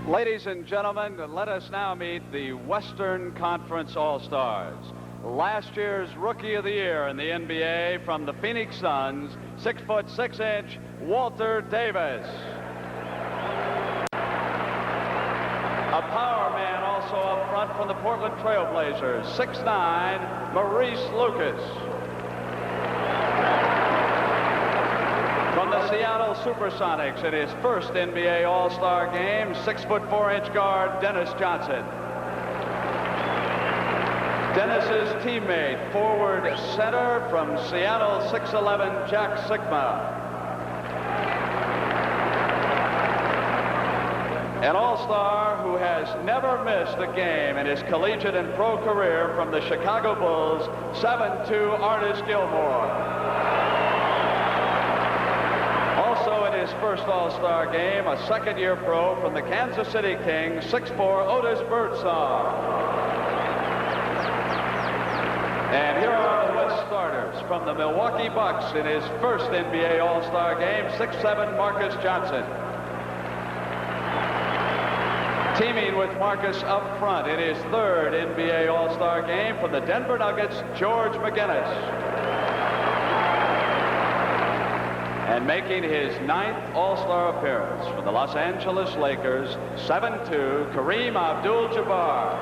Ladies and gentlemen, let us now meet the Western Conference All-Stars. Last year's Rookie of the Year in the NBA from the Phoenix Suns, 6'6" Walter Davis. A power man also up front from the Portland Trailblazers, 6'9", Maurice Lucas. From the Seattle Supersonics in his first NBA All-Star game, 6'4" guard Dennis Johnson. Dennis's teammate, forward center from Seattle, 6'11", Jack Sikma. An all-star who has never missed a game in his collegiate and pro career from the Chicago Bulls, 7'2", Artis Gilmore. Also in his first all-star game, a second-year pro from the Kansas City Kings, 6'4", Otis Birdsong. And here are the West starters from the Milwaukee Bucks in his first NBA All-Star game, 6'7", Marques Johnson. Teaming with Marques up front in his third NBA All-Star game from the Denver Nuggets, George McGinnis. And making his 9th All-Star appearance from the Los Angeles Lakers, 7'2", Kareem Abdul-Jabbar.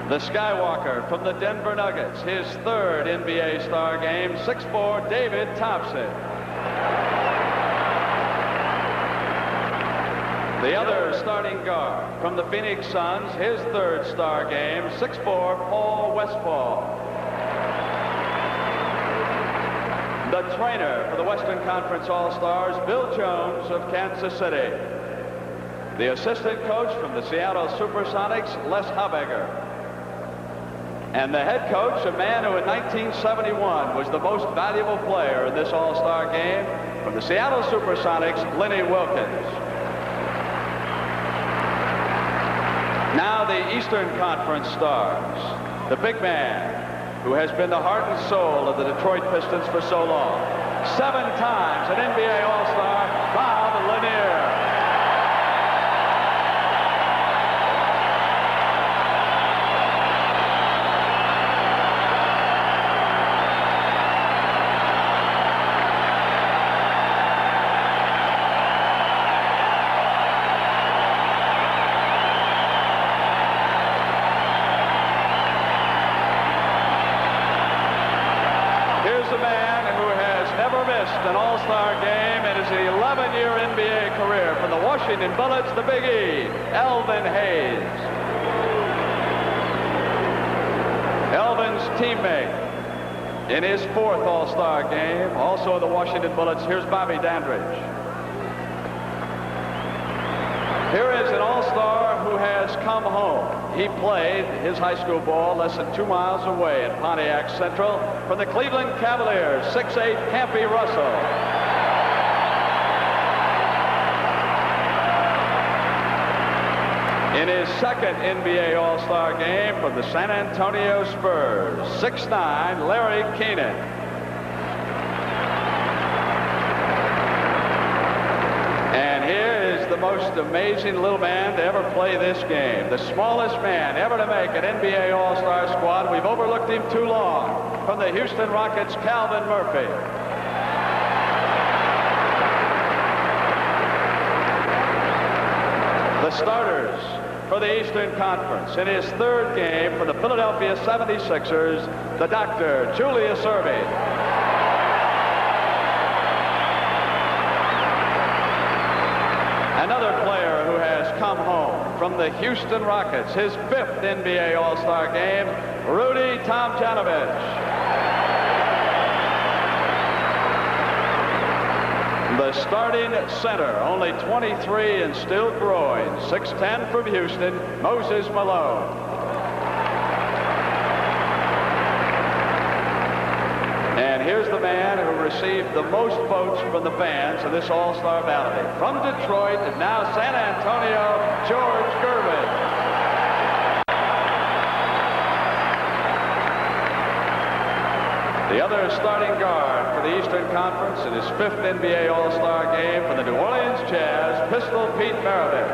The Skywalker from the Denver Nuggets, his third NBA star game, 6'4", David Thompson. The other starting guard from the Phoenix Suns, his third star game, 6'4", Paul Westphal. The trainer for the Western Conference All-Stars, Bill Jones of Kansas City. The assistant coach from the Seattle Supersonics, Les Habegger. And the head coach, a man who in 1971 was the most valuable player in this All-Star game, from the Seattle Supersonics, Lenny Wilkins. Now the Eastern Conference stars, the big man who has been the heart and soul of the Detroit Pistons for so long. 7 times an NBA All-Star, Bob Lanier. An All-Star game in his 11-year NBA career from the Washington Bullets, the Big E, Elvin Hayes. Elvin's teammate in his 4th All-Star game, also the Washington Bullets, here's Bobby Dandridge. Here is an All-Star who has come home. He played his high school ball less than 2 miles away in Pontiac Central from the Cleveland Cavaliers, 6'8", Campy Russell. In his second NBA All-Star game from the San Antonio Spurs, 6'9", Larry Kenon. And here is the most amazing little man to ever play this game. The smallest man ever to make an NBA All-Star squad. We've overlooked him too long. From the Houston Rockets, Calvin Murphy. The starters for the Eastern Conference. In his third game for the Philadelphia 76ers, the Dr. Julius Erving. Another player who has come home from the Houston Rockets, his 5th NBA All-Star game, Rudy Tomjanovich. The starting center, only 23 and still growing, 6'10" from Houston, Moses Malone. And here's the man who received the most votes from the fans in this All-Star balloting. From Detroit and now San Antonio, George Gervin. The other starting guard for the Eastern Conference in his 5th NBA All-Star game for the New Orleans Jazz, Pistol Pete Maravich.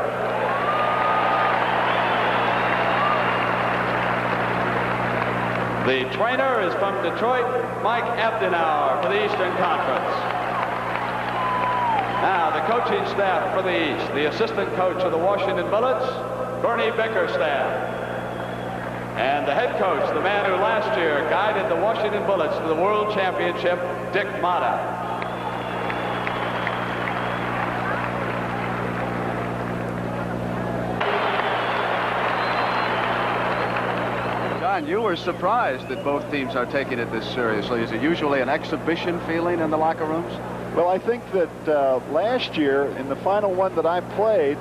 The trainer is from Detroit, Mike Abdenauer for the Eastern Conference. Now the coaching staff for the East, the assistant coach of the Washington Bullets, Bernie Bickerstaff. And the head coach, the man who last year guided the Washington Bullets to the World Championship, Dick Motta. John, you were surprised that both teams are taking it this seriously. Is it usually an exhibition feeling in the locker rooms? Well, I think that last year, in the final one that I played,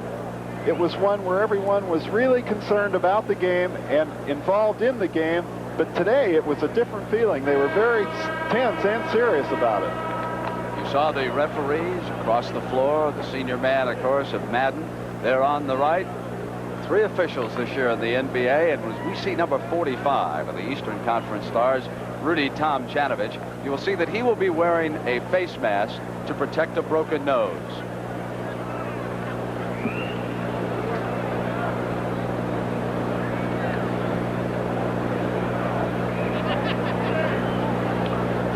it was one where everyone was really concerned about the game and involved in the game. But today, it was a different feeling. They were very tense and serious about it. You saw the referees across the floor, the senior man, of course, of Madden. They're on the right. 3 officials this year in the NBA, and as we see number 45 of the Eastern Conference Stars, Rudy Tomjanovich, you will see that he will be wearing a face mask to protect a broken nose.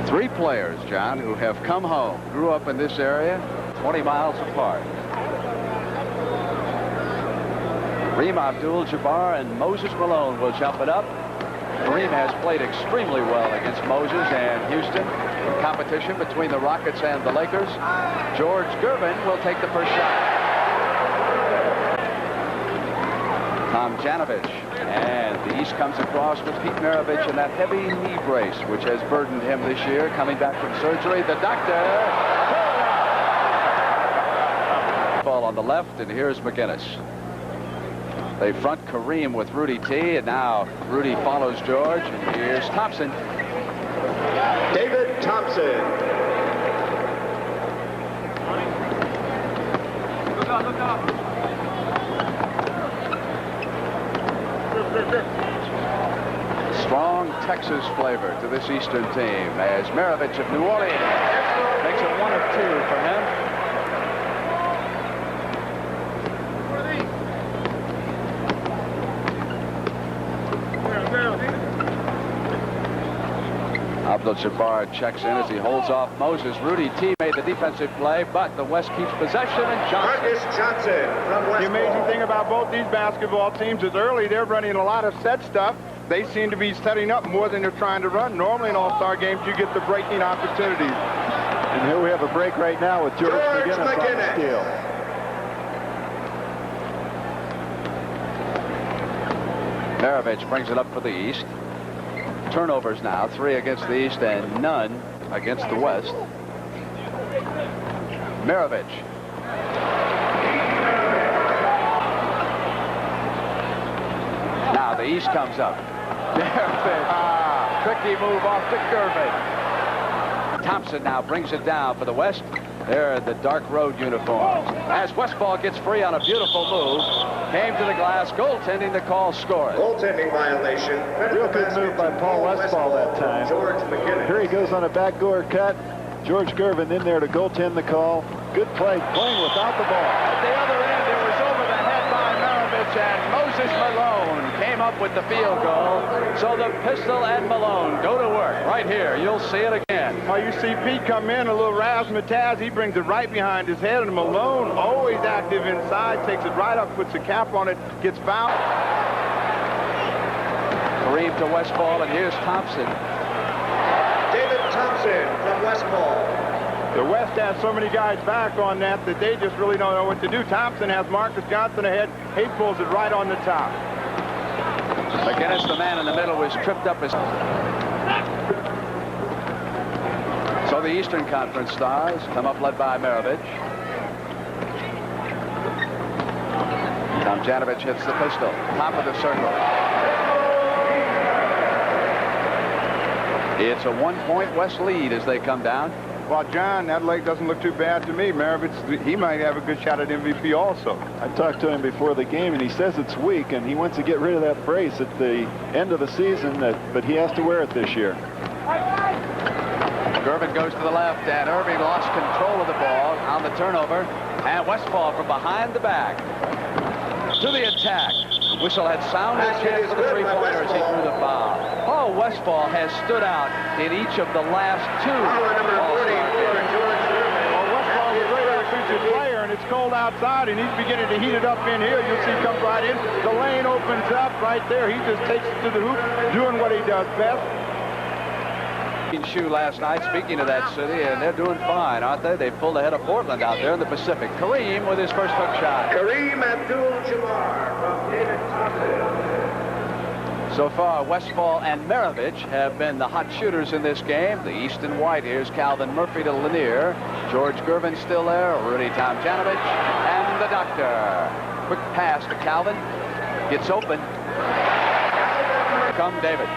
Three players, John, who have come home, grew up in this area, 20 miles apart. Kareem Abdul-Jabbar and Moses Malone will jump it up. Kareem has played extremely well against Moses and Houston in competition between the Rockets and the Lakers. George Gervin will take the first shot. Tomjanovich, and the East comes across with Pete Maravich in that heavy knee brace, which has burdened him this year, coming back from surgery. The doctor. Ball on the left, and here's McGinnis. They front Kareem with Rudy T, and now Rudy follows George, and here's Thompson. David Thompson. Look out, look out. Strong Texas flavor to this Eastern team as Maravich of New Orleans makes it 1 of 2 for him. Abdul-Jabbar checks in as he holds off Moses. Rudy T made the defensive play, but the West keeps possession, and Johnson. Marques Johnson from Westphal. The amazing thing about both these basketball teams is early they're running a lot of set stuff. They seem to be setting up more than they're trying to run. Normally in all-star games you get the breaking opportunities. And here we have a break right now with George McGinnis on the steal. Maravich brings it up for the East. Turnovers now, 3 against the East and none against the West. Maravich. Now the East comes up. Gervin. Tricky move off to Gervin. Thompson now brings it down for the West. There in the dark road uniforms. As Westphal gets free on a beautiful move, came to the glass, goaltending the call, scored. Goaltending violation. Real good move by Paul Westphal that time. George McGinnis. Here he goes on a backdoor cut. George Gervin in there to goaltend the call. Good play, playing without the ball. At the other end, it was over the head by Maravich, and Moses Malone came up with the field goal. So the Pistol and Malone go to work right here. You'll see it again. Well, you see Pete come in, a little razzmatazz. He brings it right behind his head, and Malone, always active inside, takes it right up, puts a cap on it, gets fouled. Kareem to Westphal, and here's Thompson. David Thompson from Westphal. The West has so many guys back on that they just really don't know what to do. Thompson has Marques Johnson ahead. He pulls it right on the top. McGinnis, the man in the middle, was tripped up. So the Eastern Conference Stars come up led by Maravich. Tomjanovich hits the pistol. Top of the circle. It's a 1-point West lead as they come down. Well, John, that leg doesn't look too bad to me. Maravich, he might have a good shot at MVP also. I talked to him before the game, and he says it's weak, and he wants to get rid of that brace at the end of the season, but he has to wear it this year. Gervin goes to the left, and Erving lost control of the ball on the turnover. And Westphal from behind the back to the attack. Whistle had sounded, chance for the three-pointer as he threw the foul. Oh, Westphal has stood out in each of the last two All-Star games. Well, Westphal's a great offensive player, and it's cold outside, and he's beginning to heat it up in here. You'll see he comes right in. The lane opens up right there. He just takes it to the hoop, doing what he does best. Shoe last night, speaking of that city, and they're doing fine, aren't they? They pulled ahead of Portland out there in the Pacific. Kareem with his first hook shot. Kareem Abdul-Jabbar from David Thompson. So far, Westphal and Maravich have been the hot shooters in this game. The East and White. Here's Calvin Murphy to Lanier. George Gervin still there. Rudy Tomjanovich and the doctor. Quick pass to Calvin. Gets open. Come David.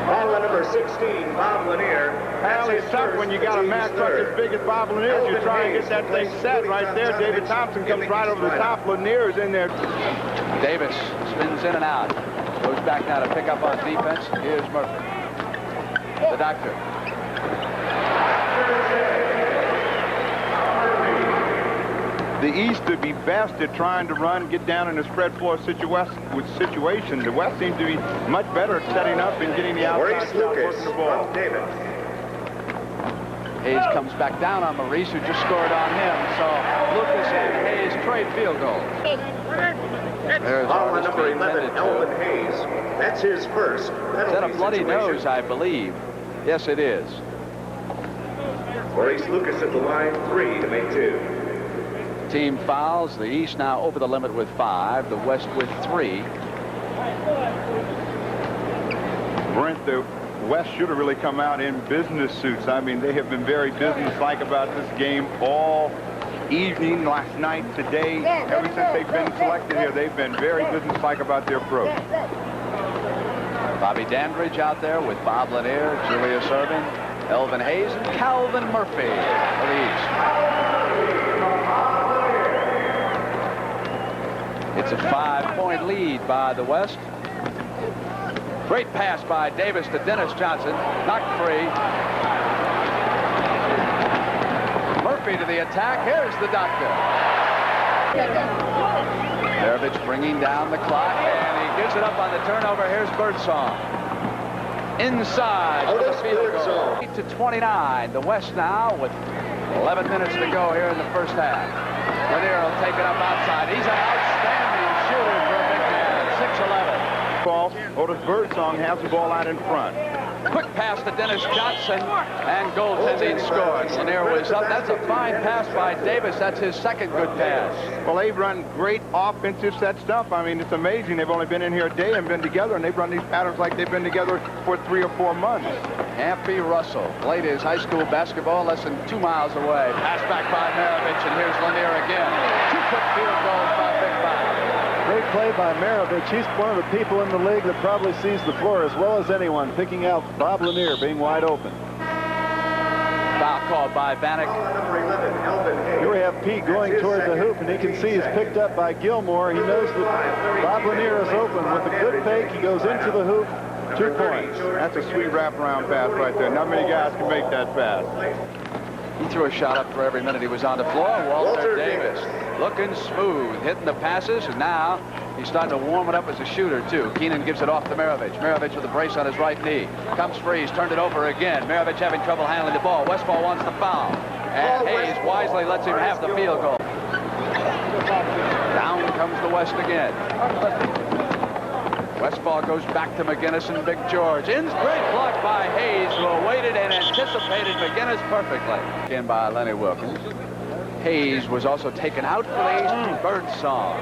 Ball number 16, Bob Lanier. Well, it's tough when you got a match like as big as Bob Lanier's. You try and get that thing set right there. David Thompson comes right over the top. Lanier's in there. Davis spins in and out. Goes back now to pick up on defense. Here's Murphy. The doctor. The East would be best at trying to run, get down in a spread floor situation. The West seems to be much better at setting up and getting the outside Maurice shot, Lucas working the ball. from David. Hayes comes back down on Maurice, who just scored on him. So Lucas and Hayes trade field goals. There's Ball Artis number being 11, tended to. Elvin Hayes. That's his first penalty Is that a bloody situation. nose, I believe? Yes, it is. Maurice Lucas at the line, 3 to make 2. Team fouls. The East now over the limit with 5. The West with 3. Brent, the West should have really come out in business suits. I mean, they have been very businesslike about this game all evening, last night, today. Ever since they've been selected here, they've been very businesslike about their approach. Bobby Dandridge out there with Bob Lanier, Julius Erving, Elvin Hayes, and Calvin Murphy for the East. It's a 5-point lead by the West. Great pass by Davis to Dennis Johnson. Knocked free. Murphy to the attack. Here's the doctor. Maravich bringing down the clock, and he gives it up on the turnover. Here's Birdsong. Inside for the Otis field goal. Birdsong. 8-29. The West now with 11 minutes to go here in the first half. Lanier will take it up outside. He's an outstanding shooter for a big man. 6'11". Ball. Otis Birdsong has the ball out in front. Quick pass to Dennis Johnson, and goaltending scores. Lanier was up. That's a fine pass by Davis. That's his second good pass. Well, they've run great offensive set stuff. I mean, it's amazing. They've only been in here a day and been together, and they've run these patterns like they've been together for 3 or 4 months. Campy Russell played his high school basketball less than 2 miles away. Pass back by Maravich, and here's Lanier again. 2 quick field goals by Big Bob. Great play by Maravich. He's one of the people in the league that probably sees the floor as well as anyone, picking out Bob Lanier being wide open. Foul called by Vanek. Number 11, Elvin Hayes. Here we have Pete going toward the hoop, and he can see he's picked up by Gilmore. He knows that Bob Lanier is open. With a good fake, he goes into the hoop. 2 points. That's a sweet wraparound pass right there. Not many guys can make that pass. He threw a shot up for every minute he was on the floor. Walter Davis looking smooth, hitting the passes, and now he's starting to warm it up as a shooter, too. Kenon gives it off to Maravich. Maravich with a brace on his right knee. Comes free. He's turned it over again. Maravich having trouble handling the ball. Westphal wants the foul. And Hayes wisely lets him have the field goal. Down comes the West again. Westphal goes back to McGinnis and Big George. Great block by Hayes, who awaited and anticipated McGinnis perfectly. Again by Lenny Wilkins. Hayes was also taken out for the East. Birdsong.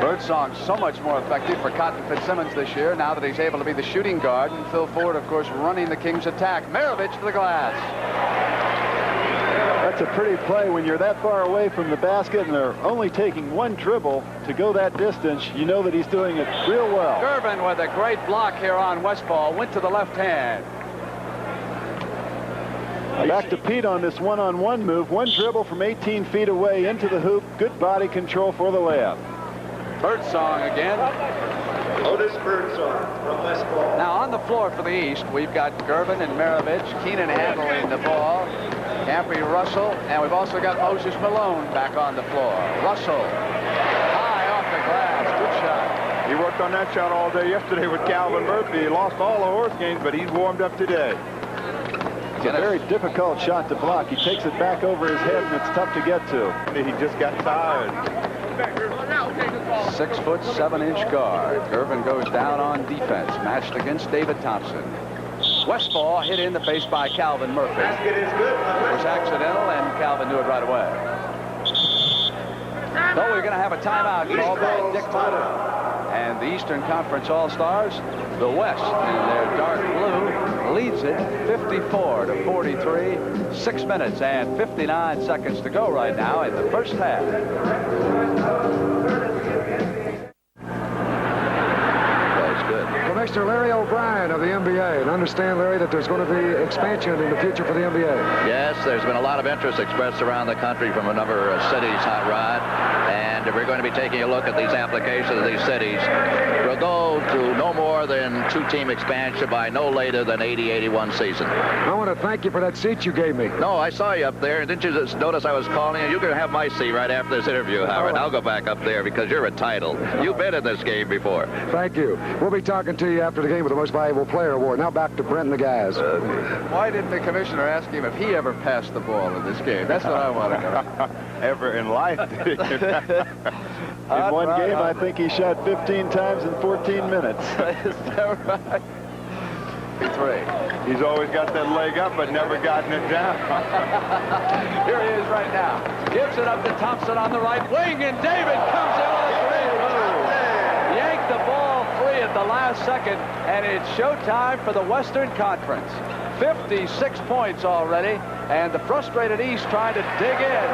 Birdsong so much more effective for Cotton Fitzsimmons this year now that he's able to be the shooting guard. And Phil Ford, of course, running the Kings attack. Maravich to the glass. That's a pretty play when you're that far away from the basket and they're only taking 1 dribble to go that distance. You know that he's doing it real well. Gervin with a great block here on Westphal. Went to the left hand. Back to Pete on this one-on-one move. 1 dribble from 18 feet away into the hoop. Good body control for the layup. Birdsong again. Otis Birdsong from Westphal. Now on the floor for the East, we've got Gervin and Maravich, Kenon handling the ball, Campy Russell, and we've also got Moses Malone back on the floor. Russell, high off the glass, good shot. He worked on that shot all day yesterday with Calvin Murphy. He lost all the horse games, but he's warmed up today. It's a very difficult shot to block. He takes it back over his head, and it's tough to get to. He just got tired. 6'7" guard. Gervin goes down on defense, matched against David Thompson. Westphal hit in the face by Calvin Murphy. Basket is good. It was accidental, and Calvin knew it right away. So we're going to have a timeout called by Dick Martin. And the Eastern Conference All-Stars, the West in their dark blue, leads it 54-43. 6 minutes and 59 seconds to go right now in the first half. Mr. Larry O'Brien of the NBA, and understand, Larry, that there's going to be expansion in the future for the NBA. Yes, there's been a lot of interest expressed around the country from a number of cities, Hot Rod, and we're going to be taking a look at these applications of these cities. We'll go to no more than 2-team expansion by no later than 80-81 season. I want to thank you for that seat you gave me. No, I saw you up there. Didn't you just notice I was calling you? You're going to have my seat right after this interview, Howard. I'll go back up there because you're entitled. You've been in this game before. Thank you. We'll be talking to you after the game with the Most Valuable Player Award. Now back to Brent and the guys. Why didn't the commissioner ask him if he ever passed the ball in this game? That's what I want to know. Ever in life. In one game, I think he shot 15 times in 14 minutes. Is that right? 3. He's always got that leg up, but never gotten it down. Here he is right now. Gives it up to Thompson on the right wing, and David comes in with a great move. Yanked the ball free at the last second, and it's showtime for the Western Conference. 56 points already, and the frustrated East trying to dig in.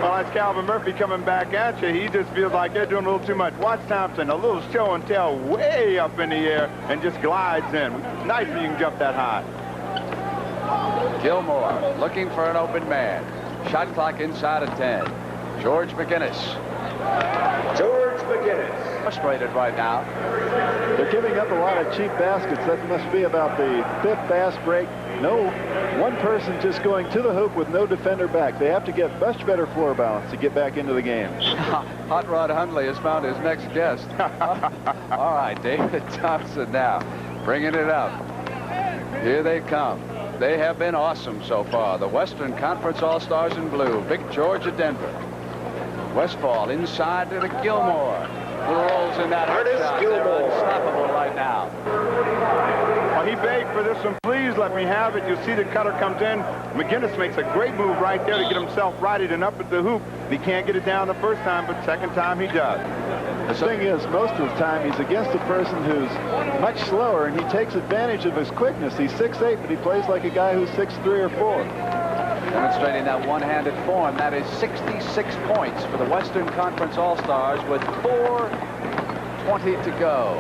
Well, that's Calvin Murphy coming back at you. He just feels like they're doing a little too much. Watch Thompson, a little show and tell way up in the air and just glides in. Nice when you can jump that high. Gilmore looking for an open man. Shot clock inside of 10. George McGinnis. George McGinnis. Frustrated right now. They're giving up a lot of cheap baskets. That must be about the 5th fast break. No, one person just going to the hoop with no defender back. They have to get much better floor balance to get back into the game. Hot Rod Hundley has found his next guest. All right, David Thompson now bringing it up. Here they come. They have been awesome so far. The Western Conference All-Stars in blue. Big George of Denver. Westphal inside to the Gilmore. Who rolls in that Artis shot. Gilmore. They're unstoppable right now. Well, he begged for this one. Please let me have it. You'll see the cutter comes in. McGinnis makes a great move right there to get himself righted and up at the hoop. He can't get it down the first time, but second time he does. The thing is, most of the time, he's against a person who's much slower, and he takes advantage of his quickness. He's 6'8", but he plays like a guy who's 6'3" or 4. Demonstrating that one-handed form. That is 66 points for the Western Conference All-Stars with 4:20 to go.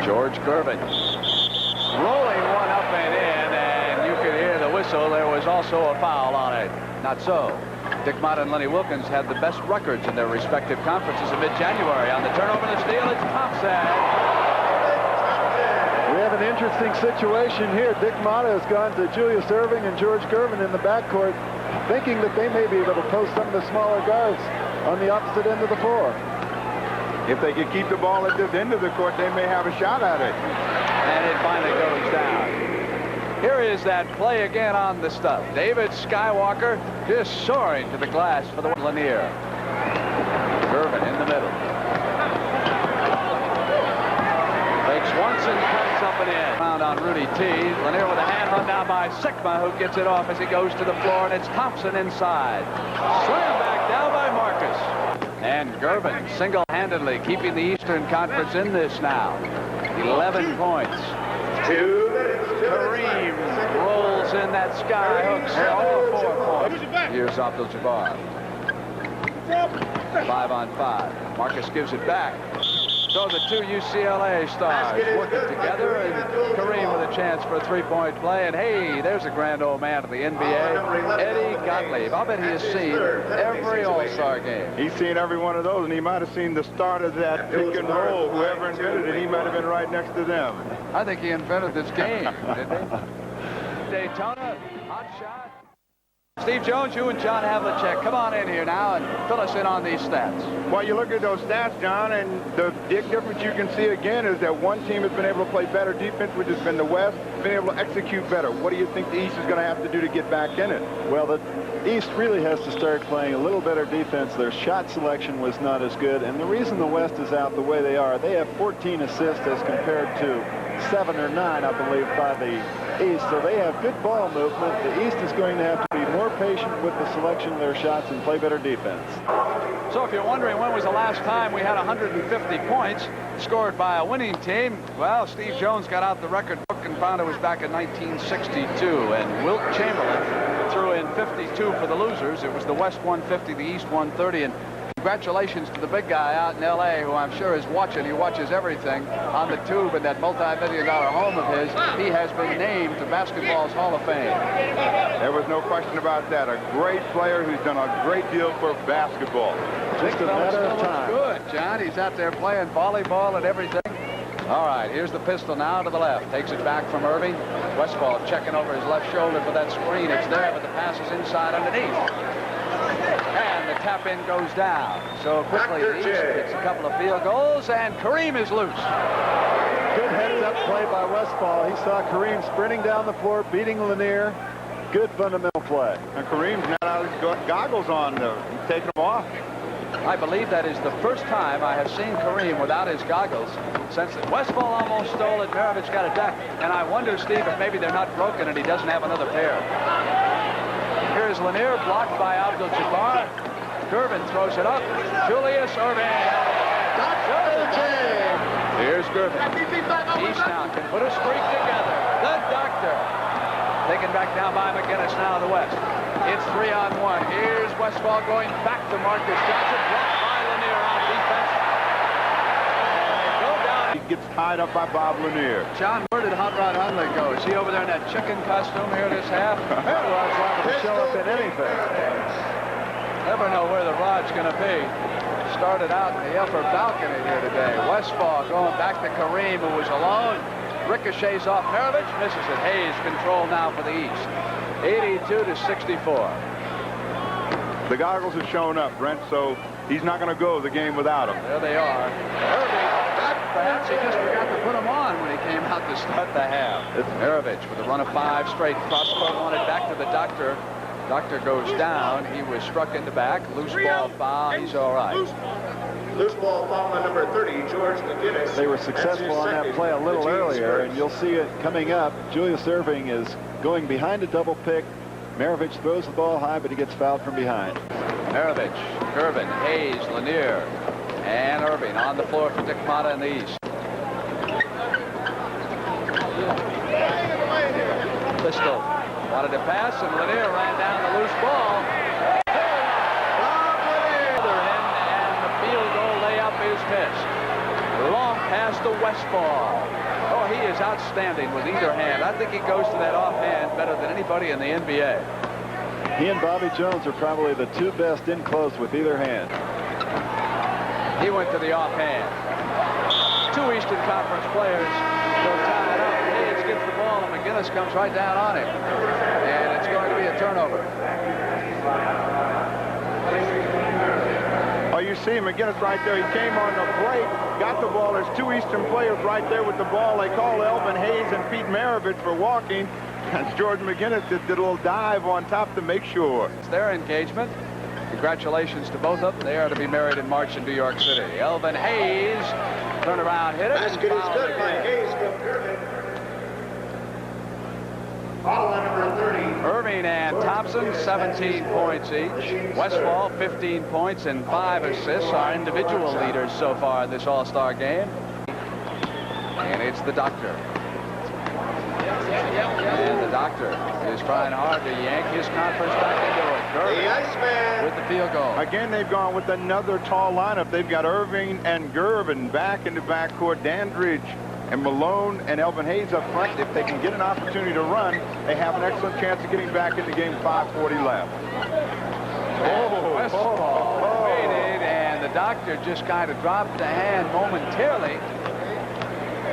George Gervin rolling one up and in, and you can hear the whistle. There was also a foul on it. Not so. Dick Mott and Lenny Wilkins had the best records in their respective conferences in mid-January. On the turnover and the steal, it's Thompson. We have an interesting situation here. Dick Mata has gone to Julius Erving and George Gervin in the backcourt, thinking that they may be able to post some of the smaller guards on the opposite end of the floor. If they can keep the ball at this end of the court, they may have a shot at it. And it finally goes down. Here is that play again on the stuff. David Skywalker just soaring to the glass for the Lanier. Gervin in the middle. Fakes once and comes up and in. Found on Rudy T. Lanier with a hand run down by Sikma, who gets it off as he goes to the floor, and it's Thompson inside. Slam back down by Marcus. And Gervin single-handedly keeping the Eastern Conference in this now. 11 points. 2 minutes. Kareem rolls in that sky hook. All 4 points. Here's Abdul-Jabbar. 5 on 5. Marcus gives it back. So the two UCLA stars working together, and Kareem with a chance for a three-point play. And hey, there's a grand old man of the NBA, Eddie Gottlieb. I'll bet he has seen every All-Star game. He's seen every one of those, and he might have seen the start of that pick and roll. Whoever invented it, he might have been right next to them. I think he invented this game, didn't he? Daytona, hot shot. Steve Jones, you and John Havlicek, come on in here now and fill us in on these stats. Well, you look at those stats, John, and the big difference you can see again is that one team has been able to play better defense, which has been the West, been able to execute better. What do you think the East is going to have to do to get back in it? Well, the East really has to start playing a little better defense. Their shot selection was not as good, and the reason the West is out the way they are, they have 14 assists as compared to 7 or 9, I believe, by the East. So they have good ball movement. The East is going to have to be more patient with the selection of their shots and play better defense. So if you're wondering when was the last time we had 150 points scored by a winning team, well, Steve Jones got out the record book and found it was back in 1962, and Wilt Chamberlain threw in 52 for the losers. It was the West 150, the East 130, and congratulations to the big guy out in L.A. who I'm sure is watching. He watches everything on the tube in that multi-million-dollar home of his. He has been named to basketball's Hall of Fame. There was no question about that. A great player who's done a great deal for basketball. Just a matter of time. Good, John. He's out there playing volleyball and everything. All right, here's the pistol now to the left. Takes it back from Erving. Westphal checking over his left shoulder for that screen. It's there, but the pass is inside underneath. And the tap-in goes down. So quickly, the East gets a couple of field goals, and Kareem is loose. Good heads-up play by Westphal. He saw Kareem sprinting down the floor, beating Lanier. Good fundamental play. And Kareem's not out his goggles on, he's taking them off. I believe that is the first time I have seen Kareem without his goggles since Westphal almost stole it. Maravich got it back. And I wonder, Steve, if maybe they're not broken and he doesn't have another pair. Here's Lanier, blocked by Abdul-Jabbar. Gervin throws it up. Julius Erving. Here's Gervin. East now can put a streak together. The Doctor. Taken back down by McGinnis now to the West. It's 3-on-1. Here's Westphal going back to Marques Johnson. Blocked by Lanier on defense. And they go down. He gets tied up by Bob Lanier. John, where did Hot Rod Hundley go? Is he over there in that chicken costume here this half? Rod's liable to show up in anything. Never know where the rod's going to be. Started out in the upper balcony here today. Westphal going back to Kareem, who was alone. Ricochets off Maravich, misses it. Hayes control now for the East. 82-64. The goggles have shown up, Brent, so he's not going to go the game without them. There they are. Erving, perhaps he just forgot to put them on when he came out to start the half. It's Maravich with a run of 5 straight. Cross-court wanted back to the Doctor. Doctor goes down. He was struck in the back. Loose ball foul. He's all right. Loose ball foul on number 30, George McGinnis. They were successful on that play a little earlier, and you'll see it coming up. Julius Erving is going behind a double pick. Maravich throws the ball high, but he gets fouled from behind. Maravich, Gervin, Hayes, Lanier, and Erving on the floor for Dick Motta in the East. Pistol wanted to pass, and Lanier ran down the loose ball. Other end, and the field goal layup is missed. Long pass to Westphal. Oh, he is outstanding with either hand. I think he goes to that offhand better than anybody in the NBA. He and Bobby Jones are probably the two best in close with either hand. He went to the offhand. 2 Eastern Conference players will tie it up. Hayes gets the ball, and McGinnis comes right down on him. And it's going to be a turnover. Oh, you see McGinnis right there. He came on the break, got the ball. There's 2 Eastern players right there with the ball. They call Elvin Hayes and Pete Maravich for walking. And George McGinnis did a little dive on top to make sure. It's their engagement. Congratulations to both of them. They are to be married in March in New York City. Elvin Hayes, turn around, hit it. Basket is good by Hayes from Gervin. Foul on number 30. Erving and Thompson, 17 points each. Westphal, 15 points and 5 assists. Our individual leaders so far in this All-Star game. And it's the Doctor. And the doctor is trying hard to yank his conference back into it. Gervin with the field goal. Again, they've gone with another tall lineup. They've got Erving and Gervin back in the backcourt. Dandridge and Malone and Elvin Hayes up front. If they can get an opportunity to run, they have an excellent chance of getting back in the game. 5:40 left. And the doctor just kind of dropped the hand momentarily.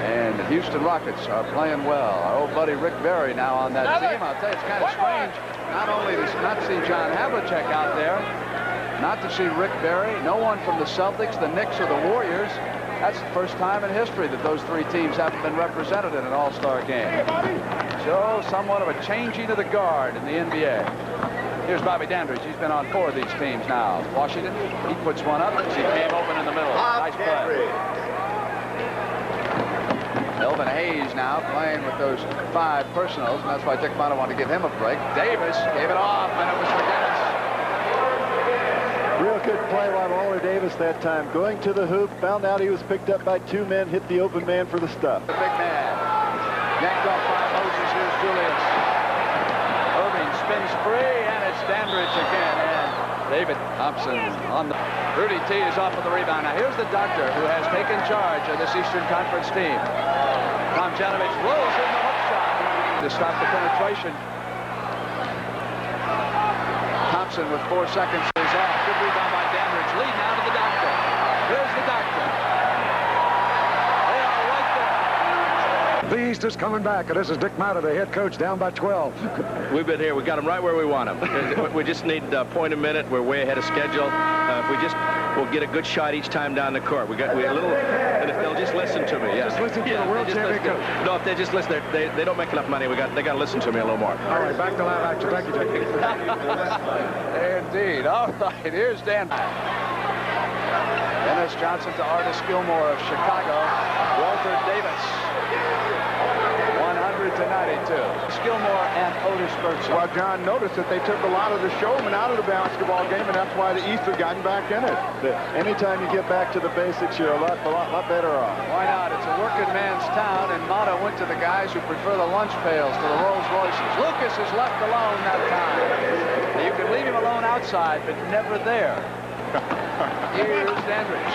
And the Houston Rockets are playing well. Our old buddy Rick Barry now on that team. I'll tell you, it's kind of strange not only to not see John Havlicek out there, not to see Rick Barry, no one from the Celtics, the Knicks, or the Warriors. That's the first time in history that those three teams haven't been represented in an all-star game. So somewhat of a changing of the guard in the NBA. Here's Bobby Dandridge. He's been on 4 of these teams now. Washington, he puts one up as he came open in the middle. Nice play. Elvin Hayes now playing with those 5 personals, and that's why Dick Motta wanted to give him a break. Davis gave it off, and it was McGinnis. Real good play by Waller Davis that time. Going to the hoop, found out he was picked up by 2 men, hit the open man for the stuff. The big man. Yanked off by Moses. Here's Julius. Erving spins free, and it's Dandridge again. And David Thompson on the... Rudy T is off of the rebound. Now here's the doctor who has taken charge of this Eastern Conference team. Tomjanovich rolls in the hook shot to stop the penetration. Thompson with 4 seconds is off. Good rebound by Dandridge. Lead now to the doctor. Here's the doctor. They are right there. The East is coming back, and this is Dick Motta, the head coach, down by 12. We've been here. We got them right where we want them. We just need a point a minute. We're way ahead of schedule. We'll get a good shot each time down the court. We're a little, and if they'll just listen to me, yeah. Just listen to the world champion coach. No, if they just listen, they don't make enough money. They got to listen to me a little more. All right, back to live action. Thank you, Jake. Indeed. All right, here's Dan. Dennis Johnson to Artis Gilmore of Chicago. Walter Davis. 100-92. Gilmore and Otis Birdsong. Well, John, noticed that they took a lot of the showmen out of the basketball game, and that's why the East have gotten back in it. Anytime you get back to the basics, you're a lot better off. Why not? It's a working man's town, and Motta went to the guys who prefer the lunch pails to the Rolls Royces. Lucas is left alone that time. You can leave him alone outside, but never there. Here's Dandridge.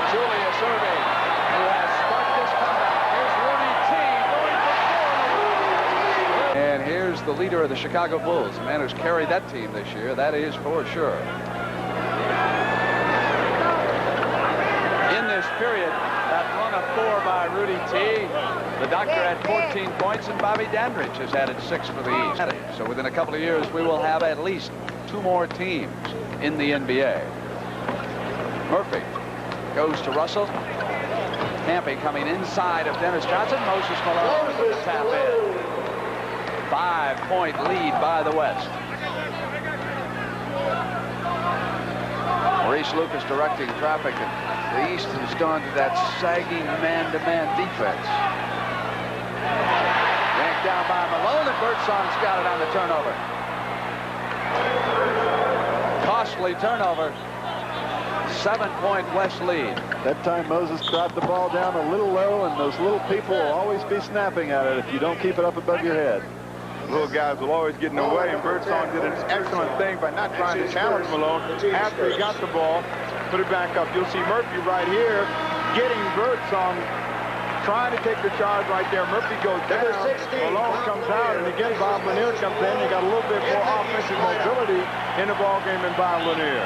Julius Erving, who has sparked this comeback. Here's Rudy T going for 4. And here's the leader of the Chicago Bulls, the man who's carried that team this year. That is for sure. In this period, that run of 4 by Rudy T, the doctor had 14 points, and Bobby Dandridge has added 6 for the East. So within a couple of years, we will have at least 2 more teams in the NBA. Murphy goes to Russell. Campy coming inside of Dennis Johnson. Moses Malone with the tap in. 5-point lead by the West. Maurice Lucas directing traffic, and the East has gone to that sagging man-to-man defense. Yanked down by Malone, and Birdsong's got it on the turnover. Costly turnover. 7-point West lead. That time Moses dropped the ball down a little low, and those little people will always be snapping at it if you don't keep it up above your head. Little guys will always get in the way, and Birdsong did an excellent thing by not trying to challenge Malone. After he got the ball, put it back up. You'll see Murphy right here getting Birdsong, trying to take the charge right there. Murphy goes down, Malone comes out, and again Bob Lanier comes in. You got a little bit more offensive mobility in the ball game than Bob Lanier.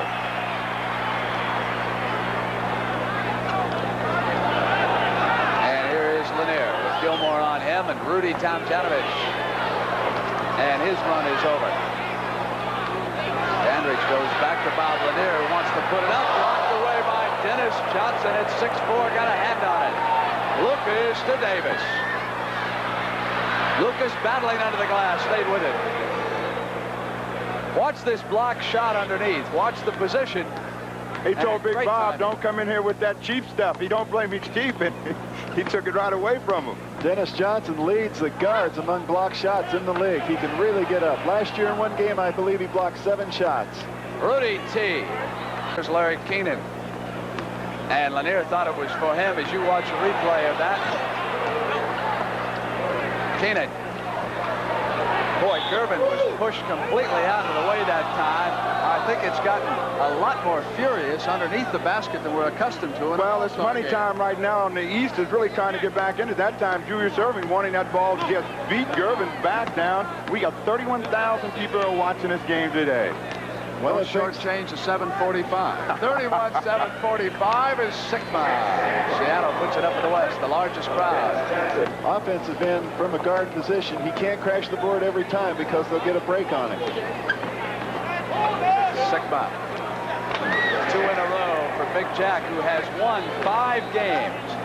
And here is Lanier with Gilmore on him and Rudy Tomjanovich. And his run is over. Dandridge goes back to Bob Lanier, who wants to put it up. Blocked away by Dennis Johnson at 6'4", got a hand on it. Lucas to Davis. Lucas battling under the glass, stayed with it. Watch this block shot underneath. Watch the position. He told Big Bob, time. don't come in here with that cheap stuff. He don't blame he's cheap, and he took it right away from him. Dennis Johnson leads the guards among block shots in the league. He can really get up. Last year in one game, I believe he blocked 7 shots. Rudy T. Here's Larry Kenon. And Lanier thought it was for him as you watch a replay of that. Kenon. Boy, Gervin was pushed completely out of the way that time. I think it's gotten a lot more furious underneath the basket than we're accustomed to. Well, it's money time right now, and the East is really trying to get back into that time. Julius Erving wanting that ball to just beat Gervin's back down. We got 31,000 people who are watching this game today. Well, a short change to 7:45. 31-7:45 is Sikma. Seattle puts it up in the West, the largest crowd. Offensive end from a guard position. He can't crash the board every time because they'll get a break on it. Sikma. 2 in a row for Big Jack, who has won 5 games.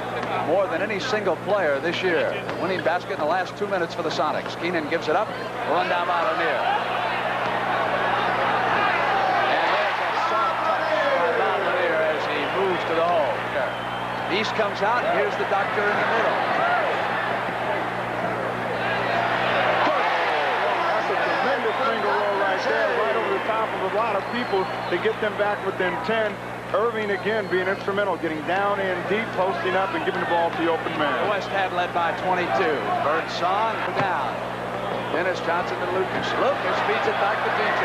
More than any single player this year. Winning basket in the last 2 minutes for the Sonics. Kenon gives it up. Run down by Lanier. To the hole. East comes out, and here's the doctor in the middle. That's a tremendous single roll right there, right over the top of a lot of people to get them back within 10. Erving again being instrumental, getting down in deep, posting up, and giving the ball to the open man. The West had led by 22. Birdsong down. Dennis Johnson to Lucas. Lucas feeds it back to DJ.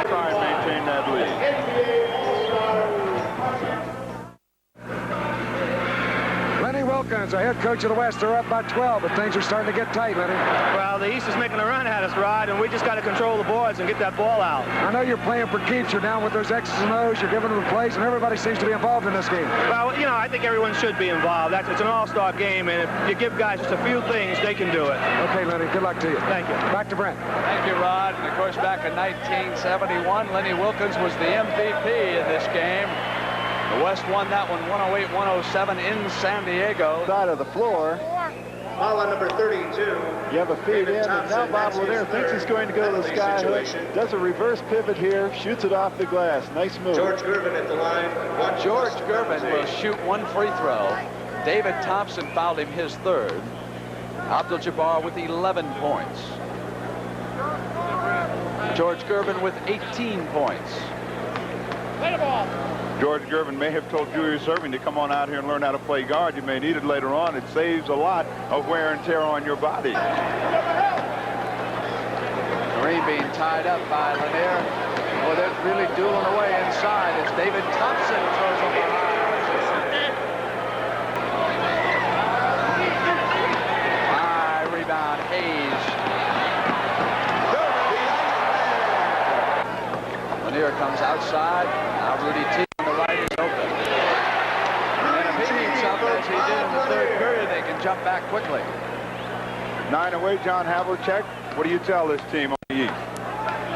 Try and maintain that lead. Wilkins, our head coach of the West, they're up by 12, but things are starting to get tight, Lenny. Well, the East is making a run at us, Rod, and we just got to control the boards and get that ball out. I know you're playing for keeps. You're down with those X's and O's. You're giving them the plays, and everybody seems to be involved in this game. Well, you know, I think everyone should be involved. It's an all-star game, and if you give guys just a few things, they can do it. Okay, Lenny, good luck to you. Thank you. Back to Brent. Thank you, Rod. And, of course, back in 1971, Lenny Wilkins was the MVP in this game. The West won that one 108-107 in San Diego. Side of the floor. Foul on number 32. You have a feed in, and now Bob Lanier thinks he's going to go to the sky hook. Does a reverse pivot here, shoots it off the glass. Nice move. George Gervin at the line. George Gervin will shoot 1 free throw. David Thompson fouled him his 3rd. Abdul-Jabbar with 11 points. George Gervin with 18 points. Play the ball. George Gervin may have told Julius Erving to come on out here and learn how to play guard. You may need it later on. It saves a lot of wear and tear on your body. Kareem being tied up by Lanier. Well, they're really dueling away inside as David Thompson throws him behind. High rebound, Hayes. Lanier comes outside. Now Rudy T. Right is open. And if he needs something as he did in the 3rd period, they can jump back quickly. 9 away, John Havlicek. What do you tell this team on the East?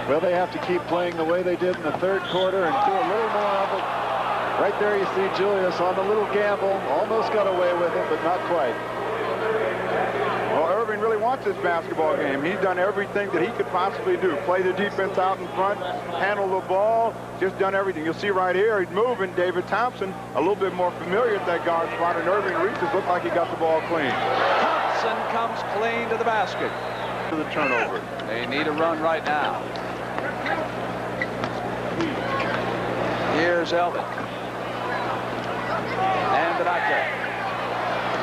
Well, they have to keep playing the way they did in the 3rd quarter and do a little more of it. Right there you see Julius on the little gamble. Almost got away with it, but not quite. Well, Erving really wants this basketball game. He's done everything that he could possibly do. Play the defense out in front, handle the ball, just done everything. You'll see right here, he's moving. David Thompson, a little bit more familiar at that guard spot, and Erving reaches. Looked like he got the ball clean. Thompson comes clean to the basket. To the turnover. They need a run right now. Here's Elvin. And the doctor.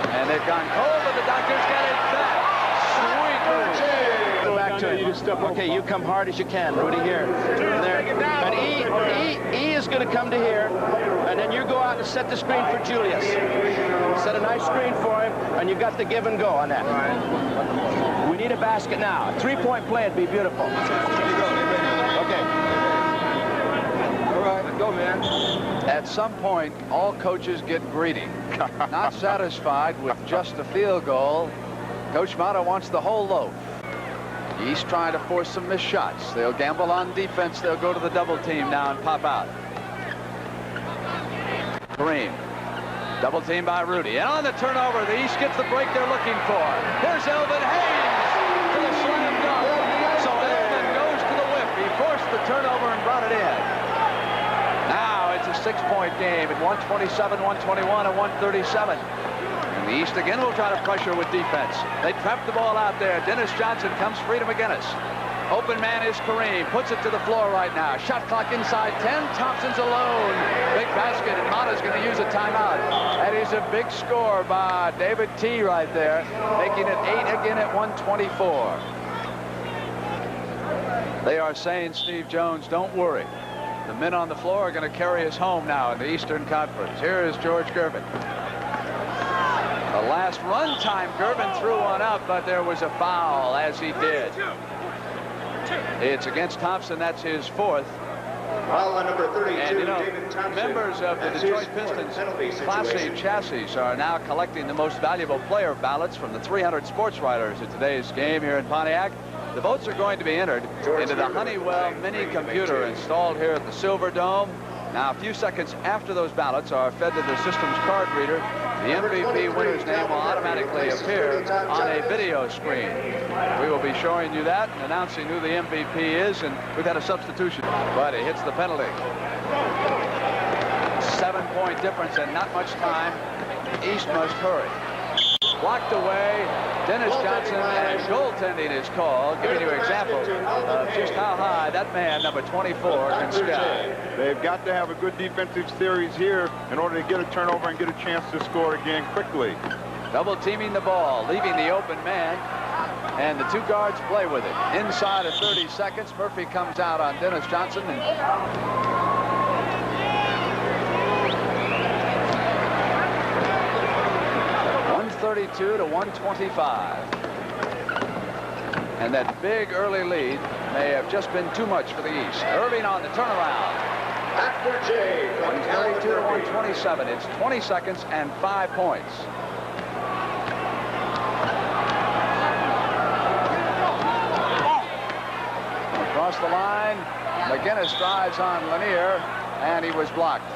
And they've gone cold, but the doctor's got it back. Sweet move. Go back to it. You just step. Okay, you come hard as you can, Rudy. Here, there, and E is going to come to here, and then you go out and set the screen for Julius. Set a nice screen for him, and you got the give and go on that. We need a basket now. A 3-point play would be beautiful. Okay. All right, go, man. At some point, all coaches get greedy. Not satisfied with just a field goal. Coach Mata wants the whole loaf. East trying to force some missed shots. They'll gamble on defense. They'll go to the double team now and pop out. Kareem. Double team by Rudy. And on the turnover, the East gets the break they're looking for. Here's Elvin Hayes for the slam dunk. So Elvin goes to the whip. He forced the turnover and brought it in. Now it's a 6-point game at 127, 121, and 137. And the East again will try to pressure with defense. They trap the ball out there. Dennis Johnson comes free to McGinnis. Open man is Kareem. Puts it to the floor right now. Shot clock inside 10. Thompson's alone. Big basket, and Mata's going to use it timeout. That is a big score by David T. right there, making it 8 again at 124. They are saying, Steve Jones, don't worry. The men on the floor are going to carry us home now in the Eastern Conference. Here is George Gervin. The last run time, Gervin threw one up, but there was a foul as he did. It's against Thompson. That's his fourth. Foul on number 32, and, you know, David Thompson. members of the Detroit Pistons Class A chassis are now collecting the most valuable player ballots from the 300 sports writers at today's game here in Pontiac. The votes are going to be entered into the Honeywell mini computer installed here at the Silver Dome. Now, a few seconds after those ballots are fed to the system's card reader, the MVP winner's name will automatically appear on a video screen. We will be showing you that and announcing who the MVP is, and we've had a substitution, but he hits the penalty. 7-point difference and not much time. The East must hurry. Blocked away. Dennis Johnson, and goaltending is called, giving you an example of just how high that man, number 24, can sky. They've got to have a good defensive series here in order to get a turnover and get a chance to score again quickly. Double teaming the ball, leaving the open man, and the two guards play with it. Inside of 30 seconds, Murphy comes out on Dennis Johnson. And 132 to 125. And that big early lead may have just been too much for the East. Erving on the turnaround. After J. 132 to 127. It's 20 seconds and 5 points. Across the line, McGinnis drives on Lanier, and he was blocked.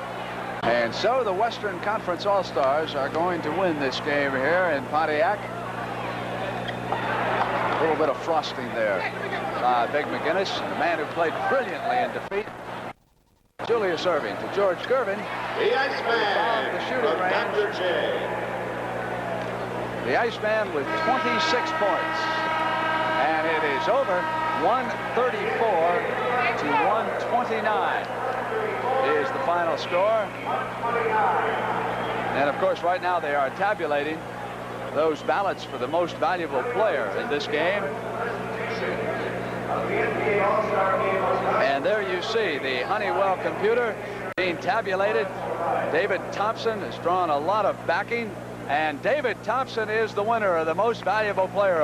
And so the Western Conference All-Stars are going to win this game here in Pontiac. A little bit of frosting there by Big McGinnis, the man who played brilliantly in defeat. Julius Erving to George Gervin. The Iceman The shooting range. Dr. J. The Iceman with 26 points. And it is over. 134 to 129 is the final score. And of course, right now they are tabulating those ballots for the most valuable player in this game. And there you see the Honeywell computer being tabulated. David Thompson has drawn a lot of backing, and David Thompson is the winner of the most valuable player.